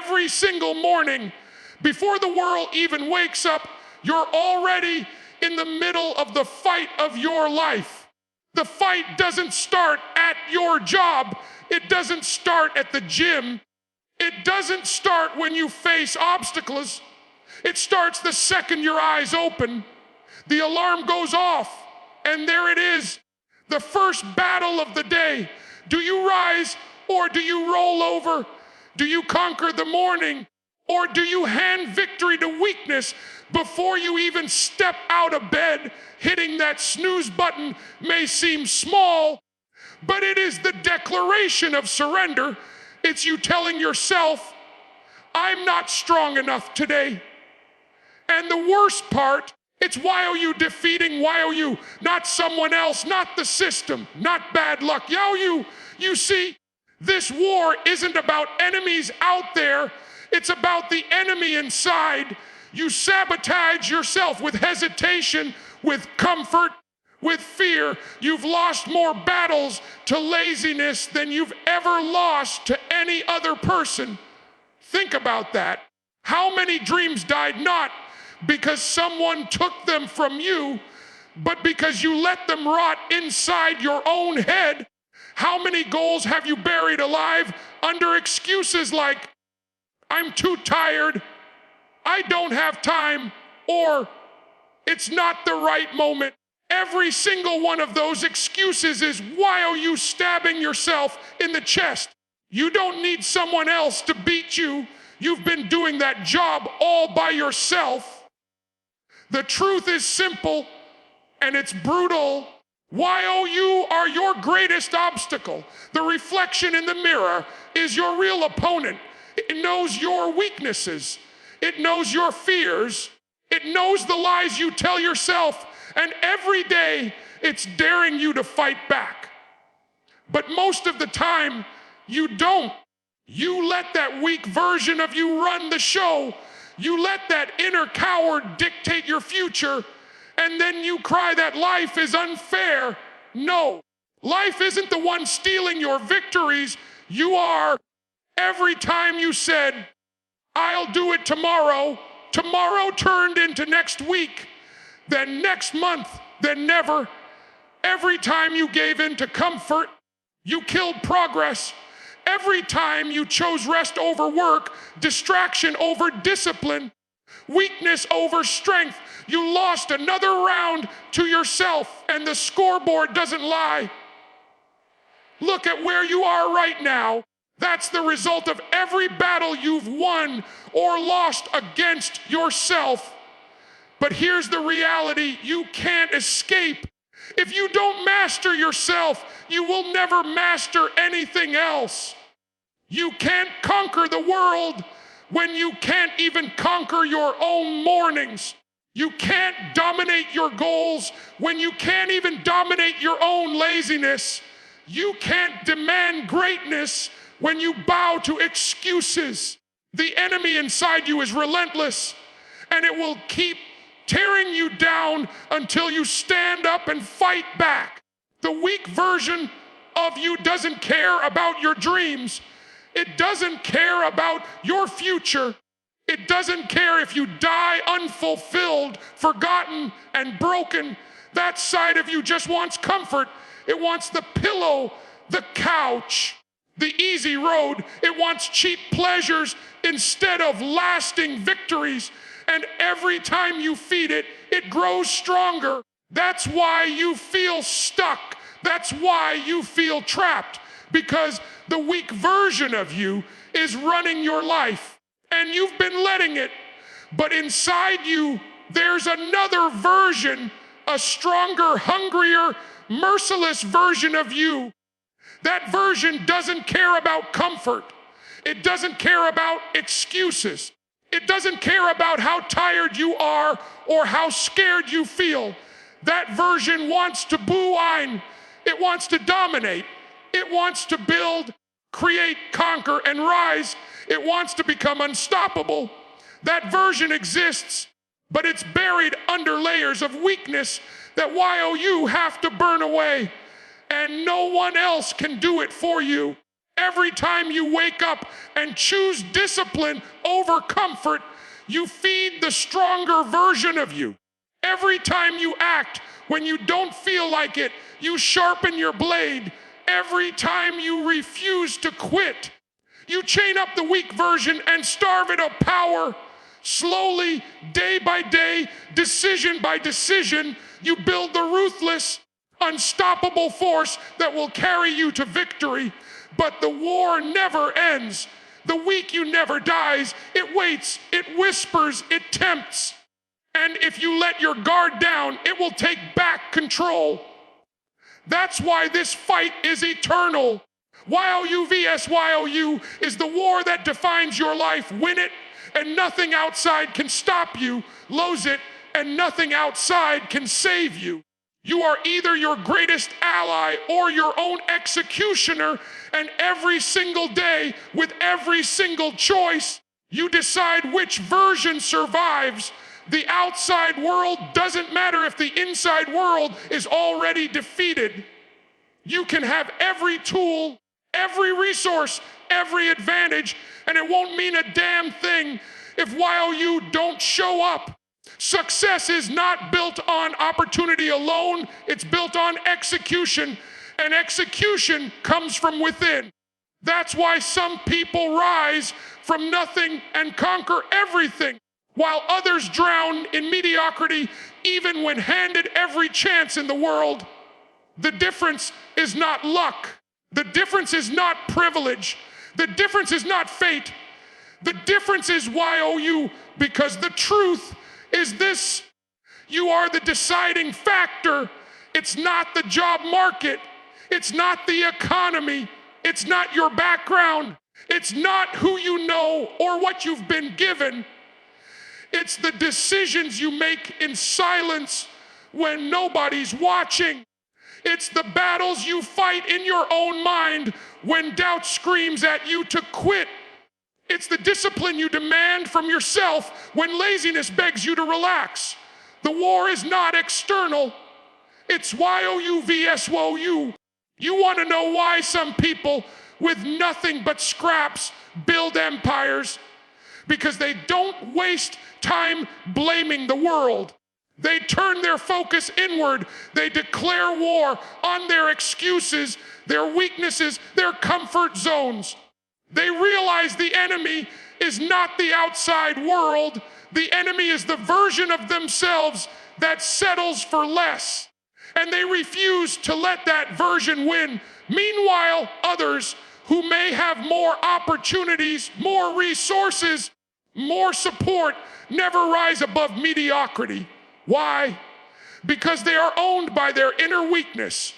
every single morning, before the world even wakes up, you're already in the middle of the fight of your life. The fight doesn't start at your job. It doesn't start at the gym. It doesn't start when you face obstacles. It starts the second your eyes open. The alarm goes off, and there it is, the first battle of the day. Do you rise or do you roll over? Do you conquer the morning or do you hand victory to weakness before you even step out of bed? Hitting that snooze button may seem small, but it is the declaration of surrender. It's you telling yourself, I'm not strong enough today. And the worst part, it's why are you defeating? Why are you not someone else, not the system, not bad luck? You see, this war isn't about enemies out there. It's about the enemy inside. You sabotage yourself with hesitation, with comfort, with fear. You've lost more battles to laziness than you've ever lost to any other person. Think about that. How many dreams died not because someone took them from you, but because you let them rot inside your own head? How many goals have you buried alive under excuses like, I'm too tired, I don't have time, or it's not the right moment? Every single one of those excuses is why are you stabbing yourself in the chest? You don't need someone else to beat you. You've been doing that job all by yourself. The truth is simple and it's brutal. You are your greatest obstacle. The reflection in the mirror is your real opponent. It knows your weaknesses. It knows your fears. It knows the lies you tell yourself. And every day it's daring you to fight back. But most of the time you don't. You let that weak version of you run the show. You let that inner coward dictate your future. And then you cry that life is unfair. No, life isn't the one stealing your victories. You are. Every time you said, I'll do it tomorrow, tomorrow turned into next week, then next month, then never. Every time you gave in to comfort, you killed progress. Every time you chose rest over work, distraction over discipline, weakness over strength, you lost another round to yourself, and the scoreboard doesn't lie. Look at where you are right now. That's the result of every battle you've won or lost against yourself. But here's the reality you can't escape. If you don't master yourself, you will never master anything else. You can't conquer the world when you can't even conquer your own mornings. You can't dominate your goals when you can't even dominate your own laziness. You can't demand greatness when you bow to excuses. The enemy inside you is relentless, and it will keep tearing you down until you stand up and fight back. The weak version of you doesn't care about your dreams. It doesn't care about your future. It doesn't care if you die unfulfilled, forgotten, and broken. That side of you just wants comfort. It wants the pillow, the couch, the easy road. It wants cheap pleasures instead of lasting victories. And every time you feed it, it grows stronger. That's why you feel stuck. That's why you feel trapped, because the weak version of you is running your life, and you've been letting it. But inside you, there's another version, a stronger, hungrier, merciless version of you. That version doesn't care about comfort. It doesn't care about excuses. It doesn't care about how tired you are or how scared you feel. That version wants to boo-ein. It wants to dominate. It wants to build, create, conquer, and rise. It wants to become unstoppable. That version exists, but it's buried under layers of weakness that you have to burn away. And no one else can do it for you. Every time you wake up and choose discipline over comfort, you feed the stronger version of you. Every time you act when you don't feel like it, you sharpen your blade. Every time you refuse to quit, you chain up the weak version and starve it of power. Slowly, day by day, decision by decision, you build the ruthless, unstoppable force that will carry you to victory. But the war never ends. The weak you never dies. It waits, it whispers, it tempts. And if you let your guard down, it will take back control. That's why this fight is eternal. YOU vs YOU is the war that defines your life. Win it, and nothing outside can stop you. Lose it, and nothing outside can save you. You are either your greatest ally or your own executioner, and every single day, with every single choice, you decide which version survives. The outside world doesn't matter if the inside world is already defeated. You can have every tool, every resource, every advantage, and it won't mean a damn thing if YOU don't show up. Success is not built on opportunity alone, it's built on execution, and execution comes from within. That's why some people rise from nothing and conquer everything, while others drown in mediocrity even when handed every chance in the world. The difference is not luck. The difference is not privilege. The difference is not fate. The difference is YOU, because the truth is this: you are the deciding factor. It's not the job market. It's not the economy. It's not your background. It's not who you know or what you've been given. It's the decisions you make in silence when nobody's watching. It's the battles you fight in your own mind when doubt screams at you to quit. It's the discipline you demand from yourself when laziness begs you to relax. The war is not external. It's YOU vs YOU. You want to know why some people with nothing but scraps build empires? Because they don't waste time blaming the world. They turn their focus inward. They declare war on their excuses, their weaknesses, their comfort zones. They realize the enemy is not the outside world. The enemy is the version of themselves that settles for less. And they refuse to let that version win. Meanwhile, others who may have more opportunities, more resources, more support, never rise above mediocrity. Why? Because they are owned by their inner weakness.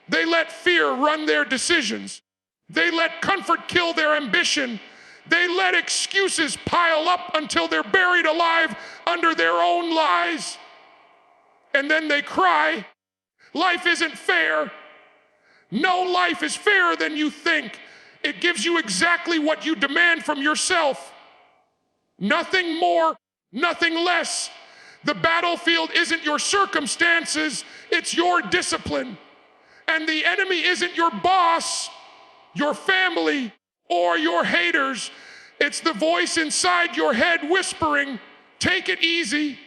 They let fear run their decisions. They let comfort kill their ambition. They let excuses pile up until they're buried alive under their own lies. And then they cry, life isn't fair. No life is fairer than you think. It gives you exactly what you demand from yourself. Nothing more, nothing less. The battlefield isn't your circumstances, it's your discipline. And the enemy isn't your boss, your family, or your haters. It's the voice inside your head whispering, take it easy,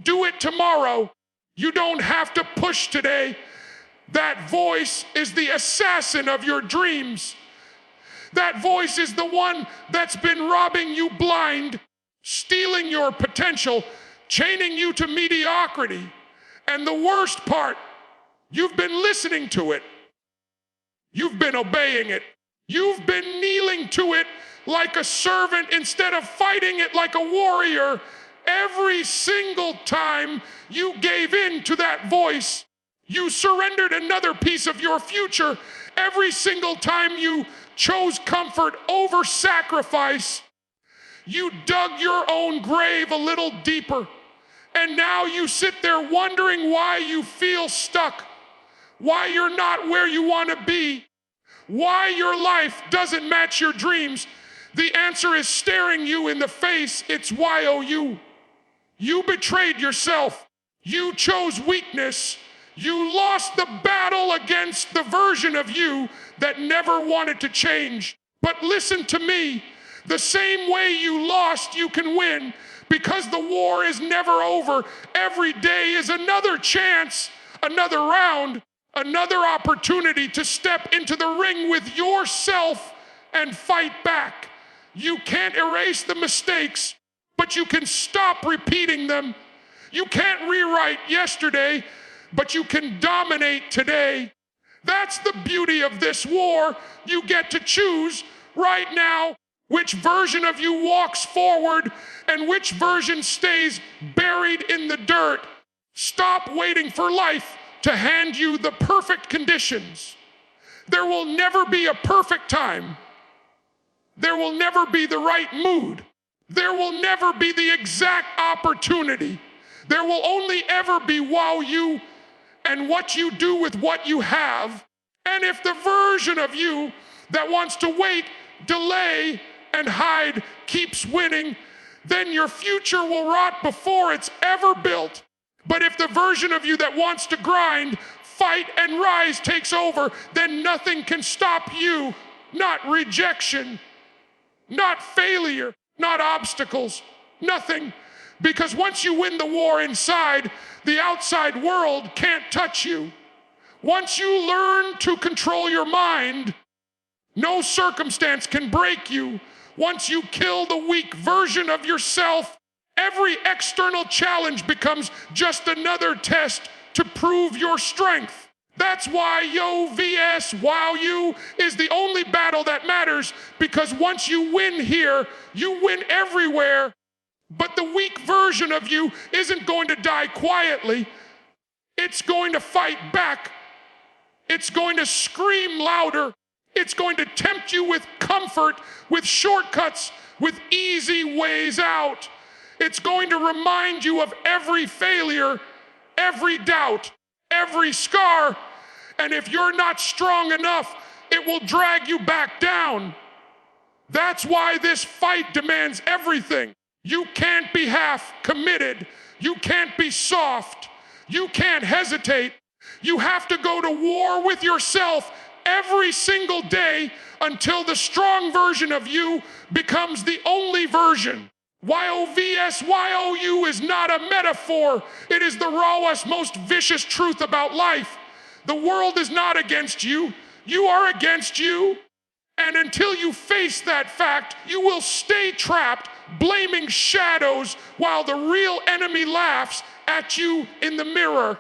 do it tomorrow. You don't have to push today. That voice is the assassin of your dreams. That voice is the one that's been robbing you blind, stealing your potential, chaining you to mediocrity. And the worst part, you've been listening to it. You've been obeying it. You've been kneeling to it like a servant instead of fighting it like a warrior. Every single time you gave in to that voice, you surrendered another piece of your future. Every single time you chose comfort over sacrifice, you dug your own grave a little deeper. And now you sit there wondering why you feel stuck, why you're not where you want to be, why your life doesn't match your dreams. The answer is staring you in the face. It's YOU. You betrayed yourself. You chose weakness. You lost the battle against the version of you that never wanted to change. But listen to me, the same way you lost, you can win, because the war is never over. Every day is another chance, another round, another opportunity to step into the ring with yourself and fight back. You can't erase the mistakes, but you can stop repeating them. You can't rewrite yesterday, but you can dominate today. That's the beauty of this war. You get to choose right now which version of you walks forward and which version stays buried in the dirt. Stop waiting for life to hand you the perfect conditions. There will never be a perfect time. There will never be the right mood. There will never be the exact opportunity. There will only ever be you and what you do with what you have. And if the version of you that wants to wait, delay, and hide keeps winning, then your future will rot before it's ever built. But if the version of you that wants to grind, fight, and rise takes over, then nothing can stop you. Not rejection, not failure, not obstacles, nothing. Because once you win the war inside, the outside world can't touch you. Once you learn to control your mind, no circumstance can break you. Once you kill the weak version of yourself, every external challenge becomes just another test to prove your strength. That's why Yo vs. Wow You is the only battle that matters, because once you win here, you win everywhere. But the weak version of you isn't going to die quietly. It's going to fight back. It's going to scream louder. It's going to tempt you with comfort, with shortcuts, with easy ways out. It's going to remind you of every failure, every doubt, every scar. And if you're not strong enough, it will drag you back down. That's why this fight demands everything. You can't be half committed. You can't be soft. You can't hesitate. You have to go to war with yourself every single day until the strong version of you becomes the only version. YOVSYOU is not a metaphor. It is the rawest, most vicious truth about life. The world is not against you. You are against you. And until you face that fact, you will stay trapped, blaming shadows while the real enemy laughs at you in the mirror.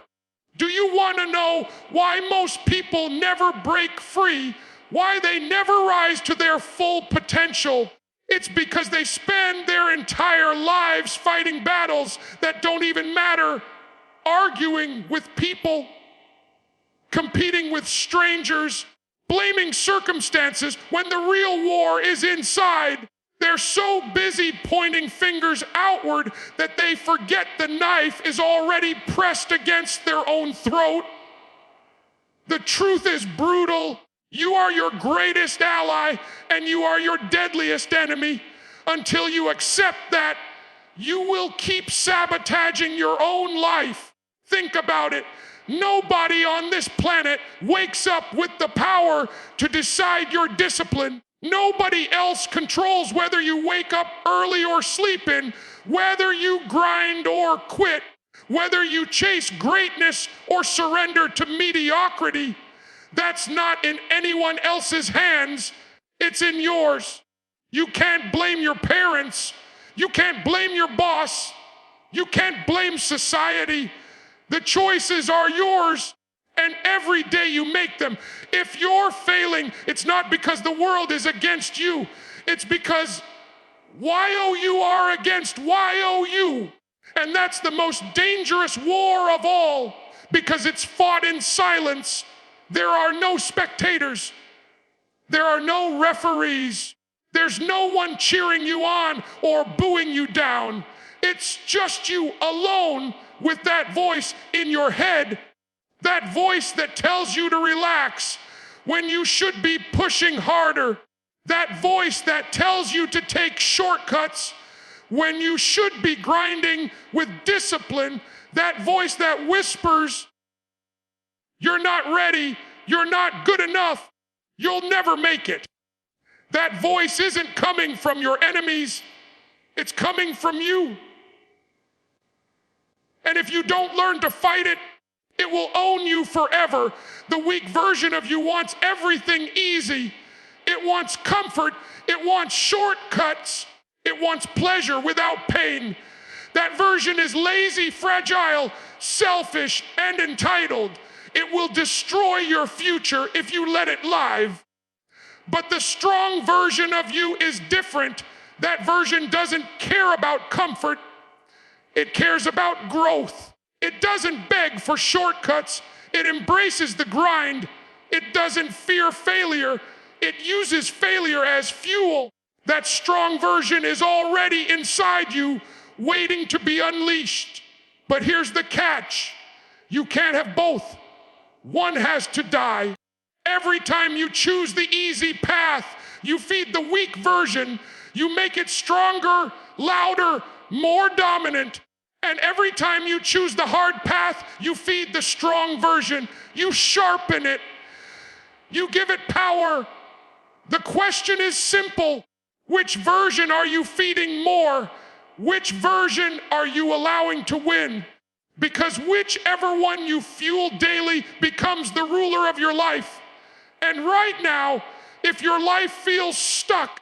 Do you want to know why most people never break free? Why they never rise to their full potential? It's because they spend their entire lives fighting battles that don't even matter, arguing with people, competing with strangers, blaming circumstances when the real war is inside. They're so busy pointing fingers outward that they forget the knife is already pressed against their own throat. The truth is brutal. You are your greatest ally and you are your deadliest enemy. Until you accept that, you will keep sabotaging your own life. Think about it. Nobody on this planet wakes up with the power to decide your discipline. Nobody else controls whether you wake up early or sleep in, whether you grind or quit, whether you chase greatness or surrender to mediocrity. That's not in anyone else's hands. It's in yours. You can't blame your parents. You can't blame your boss. You can't blame society. The choices are yours, and every day you make them. If you're failing, it's not because the world is against you. It's because YOU are against YOU. And that's the most dangerous war of all, because it's fought in silence. There are no spectators. There are no referees. There's no one cheering you on or booing you down. It's just you alone with that voice in your head, that voice that tells you to relax when you should be pushing harder, that voice that tells you to take shortcuts when you should be grinding with discipline, that voice that whispers, You're not ready. You're not good enough. You'll never make it. That voice isn't coming from your enemies. It's coming from you. And if you don't learn to fight it, it will own you forever. The weak version of you wants everything easy. It wants comfort. It wants shortcuts. It wants pleasure without pain. That version is lazy, fragile, selfish, and entitled. It will destroy your future if you let it live. But the strong version of you is different. That version doesn't care about comfort. It cares about growth. It doesn't beg for shortcuts. It embraces the grind. It doesn't fear failure. It uses failure as fuel. That strong version is already inside you, waiting to be unleashed. But here's the catch. You can't have both. One has to die. Every time you choose the easy path, you feed the weak version. You make it stronger, louder, more dominant. And every time you choose the hard path, you feed the strong version. You sharpen it. You give it power. The question is simple. Which version are you feeding more? Which version are you allowing to win? Because whichever one you fuel daily becomes the ruler of your life. And right now, if your life feels stuck,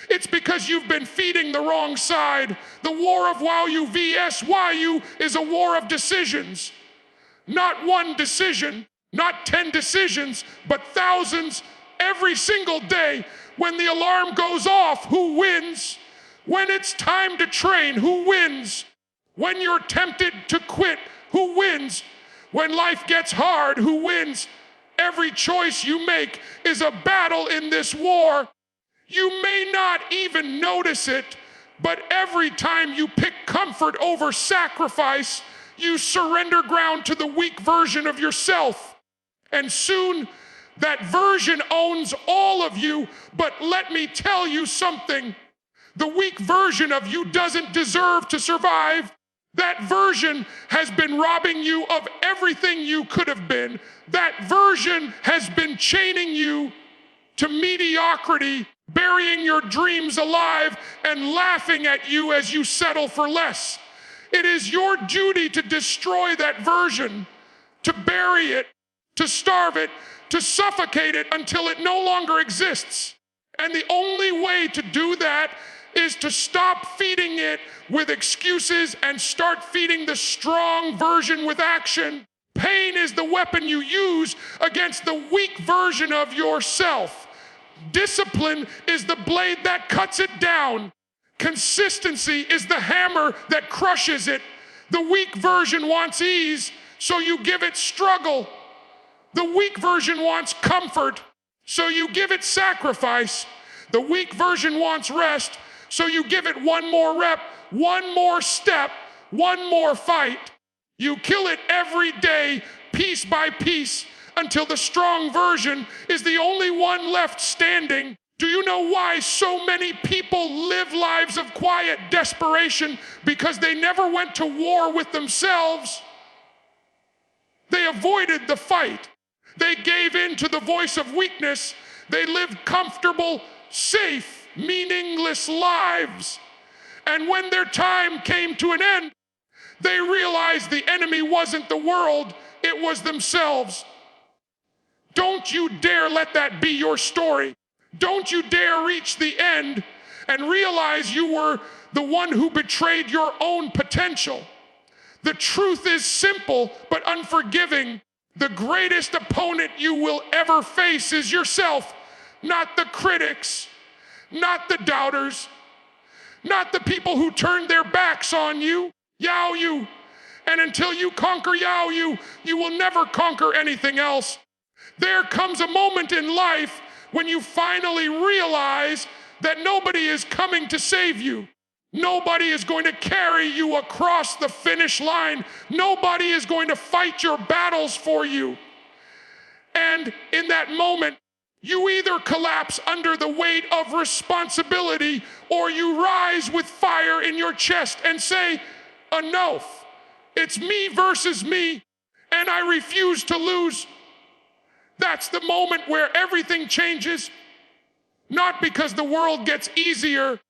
it's because you've been feeding the wrong side. The war of Wow You vs. Why You is a war of decisions. Not one decision, not 10 decisions, but thousands every single day. When the alarm goes off, who wins? When it's time to train, who wins? When you're tempted to quit, who wins? When life gets hard, who wins? Every choice you make is a battle in this war. You may not even notice it, but every time you pick comfort over sacrifice, you surrender ground to the weak version of yourself. And soon, that version owns all of you. But let me tell you something. The weak version of you doesn't deserve to survive. That version has been robbing you of everything you could have been. That version has been chaining you to mediocrity, burying your dreams alive and laughing at you as you settle for less. It is your duty to destroy that version, to bury it, to starve it, to suffocate it until it no longer exists. And the only way to do that is to stop feeding it with excuses and start feeding the strong version with action. Pain is the weapon you use against the weak version of yourself. Discipline is the blade that cuts it down. Consistency is the hammer that crushes it. The weak version wants ease, so you give it struggle. The weak version wants comfort, so you give it sacrifice. The weak version wants rest, so you give it one more rep, one more step, one more fight. You kill it every day, piece by piece, until the strong version is the only one left standing. Do you know why so many people live lives of quiet desperation? Because they never went to war with themselves. They avoided the fight. They gave in to the voice of weakness. They lived comfortable, safe, meaningless lives. And when their time came to an end, they realized the enemy wasn't the world, it was themselves. Don't you dare let that be your story. Don't you dare reach the end and realize you were the one who betrayed your own potential. The truth is simple but unforgiving. The greatest opponent you will ever face is yourself, not the critics, not the doubters, not the people who turned their backs on you. Yao you. And until you conquer Yao you will never conquer anything else. There comes a moment in life when you finally realize that nobody is coming to save you. Nobody is going to carry you across the finish line. Nobody is going to fight your battles for you. And in that moment, you either collapse under the weight of responsibility or you rise with fire in your chest and say, enough. It's me versus me, and I refuse to lose. That's the moment where everything changes, not because the world gets easier,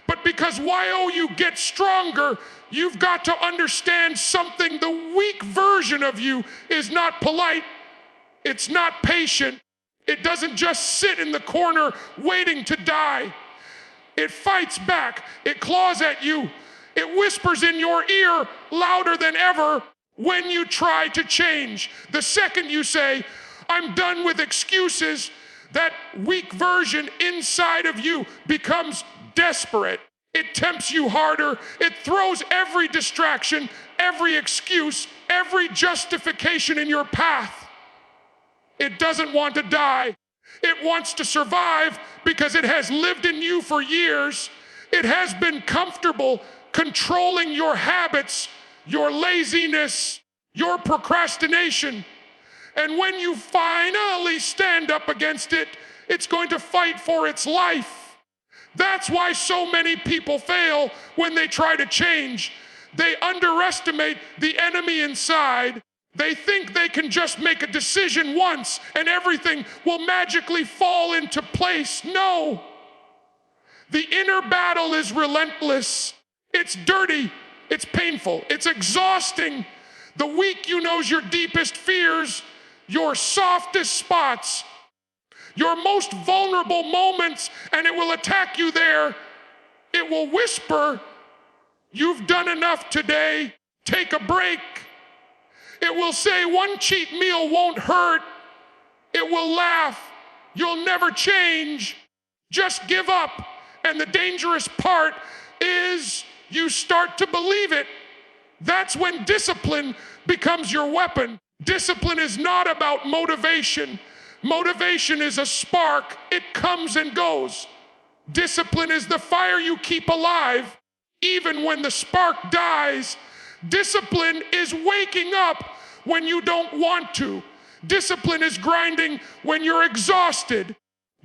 but because while you get stronger, you've got to understand something. The weak version of you is not polite, it's not patient, it doesn't just sit in the corner waiting to die. It fights back, it claws at you, it whispers in your ear louder than ever when you try to change. The second you say, I'm done with excuses, that weak version inside of you becomes desperate. It tempts you harder. It throws every distraction, every excuse, every justification in your path. It doesn't want to die. It wants to survive because it has lived in you for years. It has been comfortable controlling your habits, your laziness, your procrastination. And when you finally stand up against it, it's going to fight for its life. That's why so many people fail when they try to change. They underestimate the enemy inside. They think they can just make a decision once and everything will magically fall into place. No. The inner battle is relentless. It's dirty. It's painful. It's exhausting. The weak you knows your deepest fears, your softest spots, your most vulnerable moments, and it will attack you there. It will whisper, you've done enough today, take a break. It will say one cheat meal won't hurt. It will laugh, you'll never change, just give up. And the dangerous part is you start to believe it. That's when discipline becomes your weapon. Discipline is not about motivation. Motivation is a spark. It comes and goes. Discipline is the fire you keep alive even when the spark dies. Discipline is waking up when you don't want to. Discipline is grinding when you're exhausted.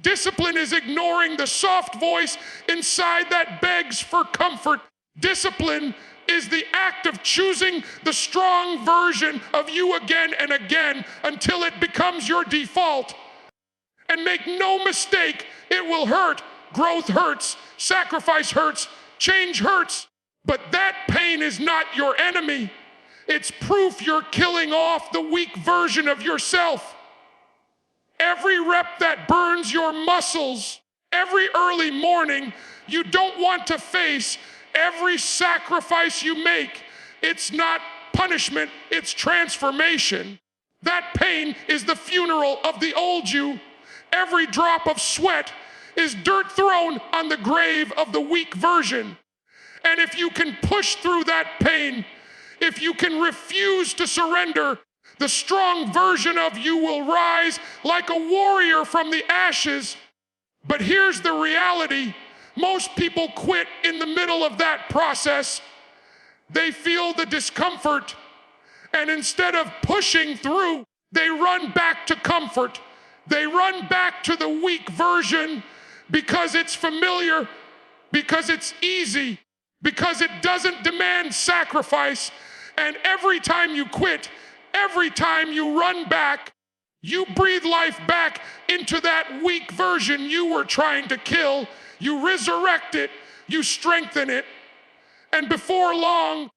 Discipline is ignoring the soft voice inside that begs for comfort. Discipline is the act of choosing the strong version of you again and again until it becomes your default. And make no mistake, it will hurt. Growth hurts, sacrifice hurts, change hurts. But that pain is not your enemy. It's proof you're killing off the weak version of yourself. Every rep that burns your muscles, every early morning you don't want to face, every sacrifice you make, it's not punishment, it's transformation. That pain is the funeral of the old you. Every drop of sweat is dirt thrown on the grave of the weak version. And if you can push through that pain, if you can refuse to surrender, the strong version of you will rise like a warrior from the ashes. But here's the reality. Most people quit in the middle of that process. They feel the discomfort, and instead of pushing through, they run back to comfort. They run back to the weak version because it's familiar, because it's easy, because it doesn't demand sacrifice. And every time you quit, every time you run back, you breathe life back into that weak version you were trying to kill. You resurrect it, you strengthen it, and before long,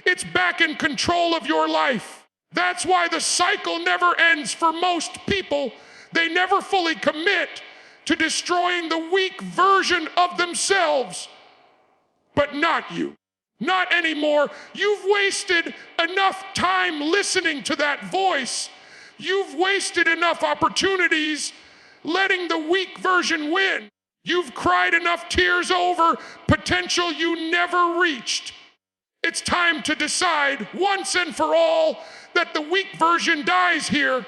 it's back in control of your life. That's why the cycle never ends for most people. They never fully commit to destroying the weak version of themselves. But not you. Not anymore. You've wasted enough time listening to that voice. You've wasted enough opportunities letting the weak version win. You've cried enough tears over potential you never reached. It's time to decide once and for all that the weak version dies here.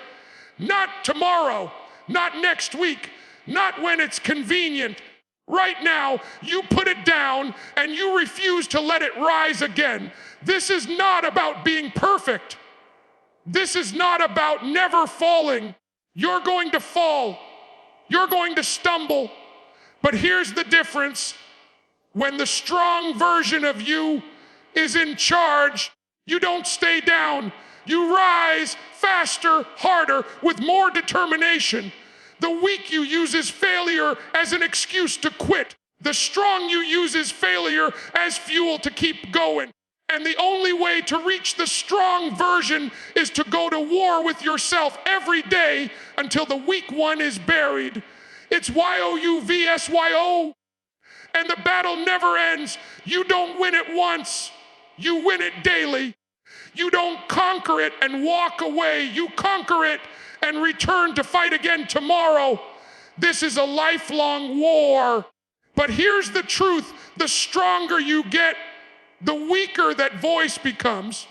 Not tomorrow, not next week, not when it's convenient. Right now, you put it down and you refuse to let it rise again. This is not about being perfect. This is not about never falling. You're going to fall. You're going to stumble. But here's the difference. When the strong version of you is in charge, you don't stay down. You rise faster, harder, with more determination. The weak you use as failure as an excuse to quit. The strong you use as failure as fuel to keep going. And the only way to reach the strong version is to go to war with yourself every day until the weak one is buried. It's YOU vs YO. And the battle never ends. You don't win it once. You win it daily. You don't conquer it and walk away. You conquer it and return to fight again tomorrow. This is a lifelong war. But here's the truth. The stronger you get, the weaker that voice becomes.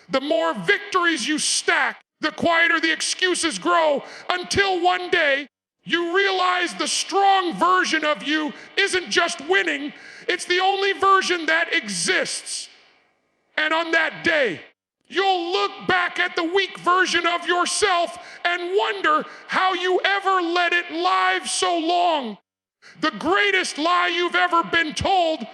The more victories you stack, the quieter the excuses grow, until one day you realize the strong version of you isn't just winning, it's the only version that exists. And on that day, you'll look back at the weak version of yourself and wonder how you ever let it live so long. The greatest lie you've ever been told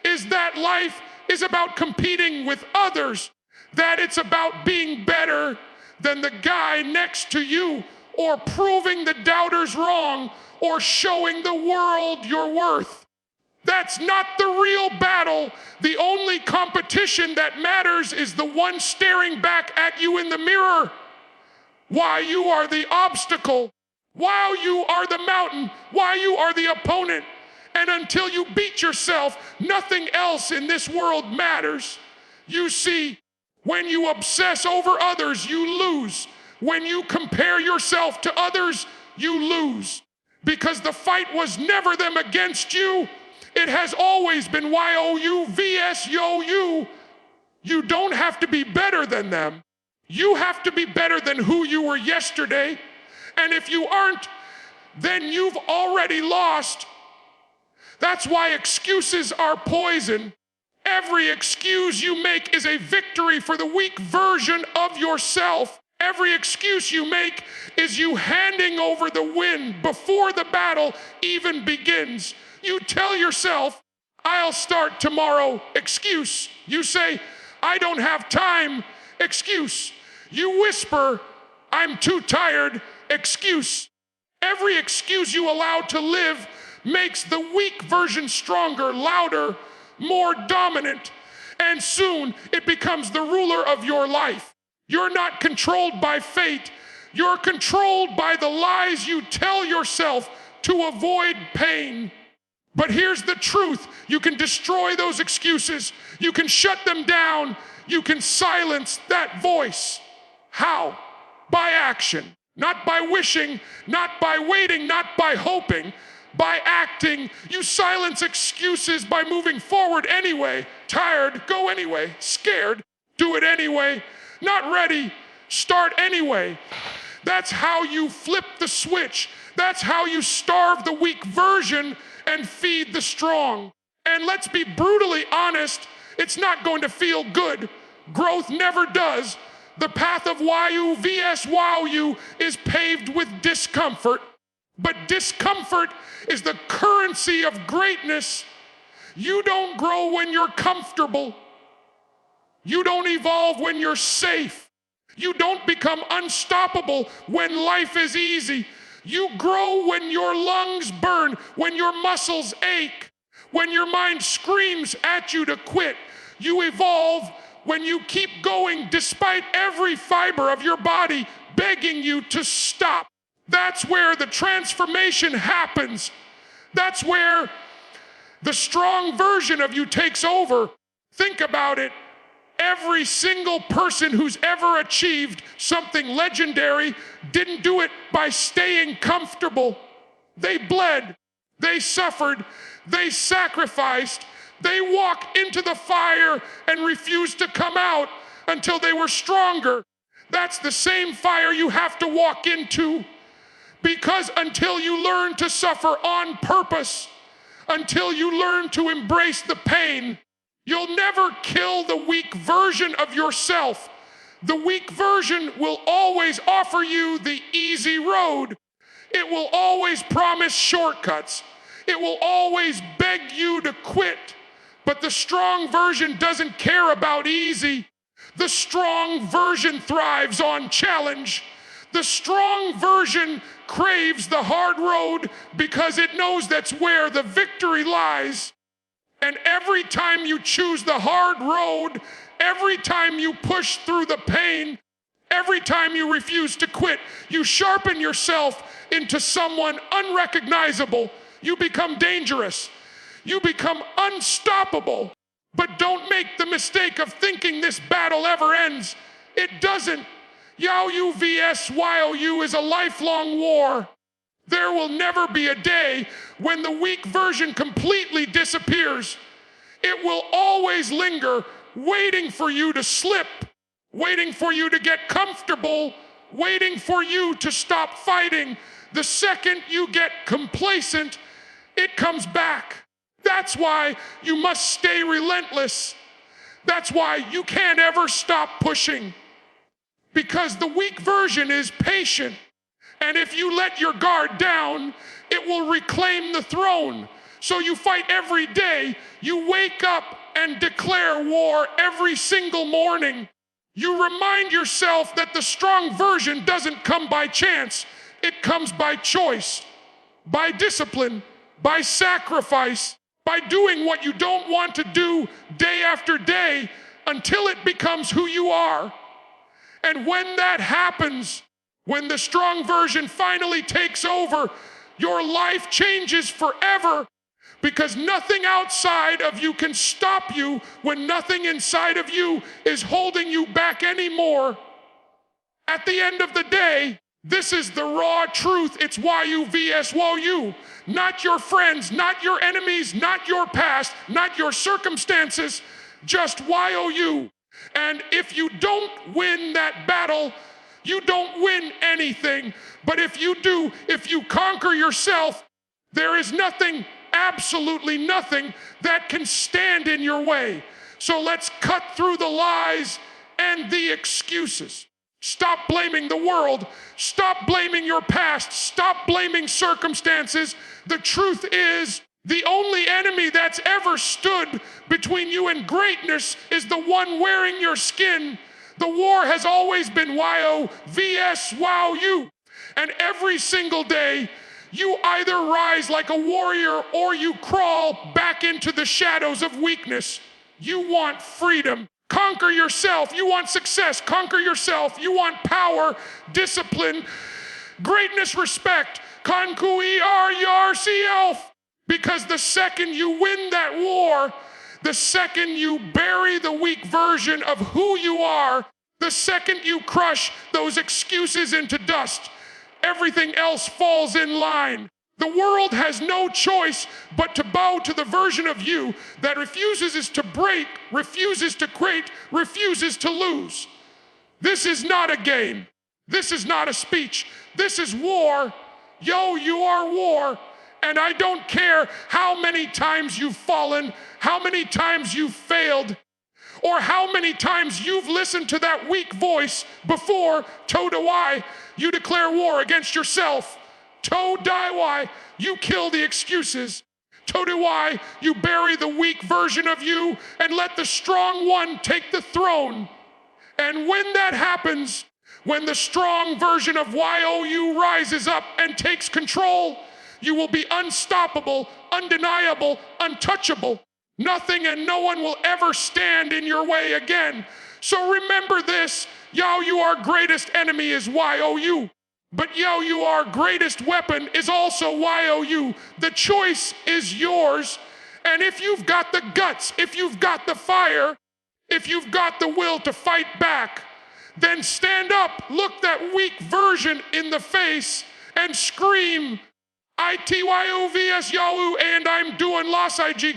is that life is about competing with others, that it's about being better than the guy next to you, or proving the doubters wrong, or showing the world your worth. That's not the real battle. The only competition that matters is the one staring back at you in the mirror. Why you are the obstacle, while you are the mountain, while you are the opponent. And until you beat yourself, nothing else in this world matters. You see, when you obsess over others, you lose. When you compare yourself to others, you lose. Because the fight was never them against you. It has always been YOU vs YOU. You don't have to be better than them. You have to be better than who you were yesterday. And if you aren't, then you've already lost. That's why excuses are poison. Every excuse you make is a victory for the weak version of yourself. Every excuse you make is you handing over the win before the battle even begins. You tell yourself, I'll start tomorrow, excuse. You say, I don't have time, excuse. You whisper, I'm too tired, excuse. Every excuse you allow to live makes the weak version stronger, louder, more dominant, and soon it becomes the ruler of your life. You're not controlled by fate. You're controlled by the lies you tell yourself to avoid pain. But here's the truth. You can destroy those excuses. You can shut them down. You can silence that voice. How? By action. Not by wishing, not by waiting, not by hoping. By acting. You silence excuses by moving forward anyway. Tired, go anyway. Scared, do it anyway. Not ready, start anyway. That's how you flip the switch. That's how you starve the weak version and feed the strong. And let's be brutally honest, it's not going to feel good. Growth never does. The path of YOU vs YOU is paved with discomfort. But discomfort is the currency of greatness. You don't grow when you're comfortable. You don't evolve when you're safe. You don't become unstoppable when life is easy. You grow when your lungs burn, when your muscles ache, when your mind screams at you to quit. You evolve when you keep going despite every fiber of your body begging you to stop. That's where the transformation happens. That's where the strong version of you takes over. Think about it. Every single person who's ever achieved something legendary didn't do it by staying comfortable. They bled, they suffered, they sacrificed, they walked into the fire and refused to come out until they were stronger. That's the same fire you have to walk into, because until you learn to suffer on purpose, until you learn to embrace the pain, you'll never kill the weak version of yourself. The weak version will always offer you the easy road. It will always promise shortcuts. It will always beg you to quit. But the strong version doesn't care about easy. The strong version thrives on challenge. The strong version craves the hard road because it knows that's where the victory lies. And every time you choose the hard road, every time you push through the pain, every time you refuse to quit, you sharpen yourself into someone unrecognizable. You become dangerous. You become unstoppable. But don't make the mistake of thinking this battle ever ends. It doesn't. Yao-Yu vs. Y-O-U is a lifelong war. There will never be a day when the weak version completely disappears. It will always linger, waiting for you to slip, waiting for you to get comfortable, waiting for you to stop fighting. The second you get complacent, it comes back. That's why you must stay relentless. That's why you can't ever stop pushing. Because the weak version is patient. And if you let your guard down, it will reclaim the throne. So you fight every day. You wake up and declare war every single morning. You remind yourself that the strong version doesn't come by chance. It comes by choice, by discipline, by sacrifice, by doing what you don't want to do day after day until it becomes who you are. And when that happens, when the strong version finally takes over, your life changes forever, because nothing outside of you can stop you when nothing inside of you is holding you back anymore. At the end of the day, this is the raw truth. It's Y-U vs. Y-O-U. Not your friends, not your enemies, not your past, not your circumstances, just Y-O-U. And if you don't win that battle, you don't win anything. But if you do, if you conquer yourself, there is nothing, absolutely nothing, that can stand in your way. So let's cut through the lies and the excuses. Stop blaming the world. Stop blaming your past. Stop blaming circumstances. The truth is, the only enemy that's ever stood between you and greatness is the one wearing your skin. The war has always been Y-O vs. Y-O-U. And every single day, you either rise like a warrior or you crawl back into the shadows of weakness. You want freedom. Conquer yourself. You want success. Conquer yourself. You want power, discipline, greatness, respect. Conquer yourself. Because the second you win that war, the second you bury the weak version of who you are, the second you crush those excuses into dust, everything else falls in line. The world has no choice but to bow to the version of you that refuses to break, refuses to quit, refuses to lose. This is not a game. This is not a speech. This is war. Yo, you are war. And I don't care how many times you've fallen, how many times you've failed, or how many times you've listened to that weak voice before. To do I, you declare war against yourself. To die why, you kill the excuses. To do I, you bury the weak version of you and let the strong one take the throne. And when that happens, when the strong version of Y-O-U rises up and takes control, you will be unstoppable, undeniable, untouchable. Nothing and no one will ever stand in your way again. So remember this, Yao-Yu, our greatest enemy is Y-O-U. But Yao-Yu, our greatest weapon is also Y-O-U. The choice is yours. And if you've got the guts, if you've got the fire, if you've got the will to fight back, then stand up, look that weak version in the face and scream, I-T-Y-O-V-S Yao-Yu, and I'm doing Los IG.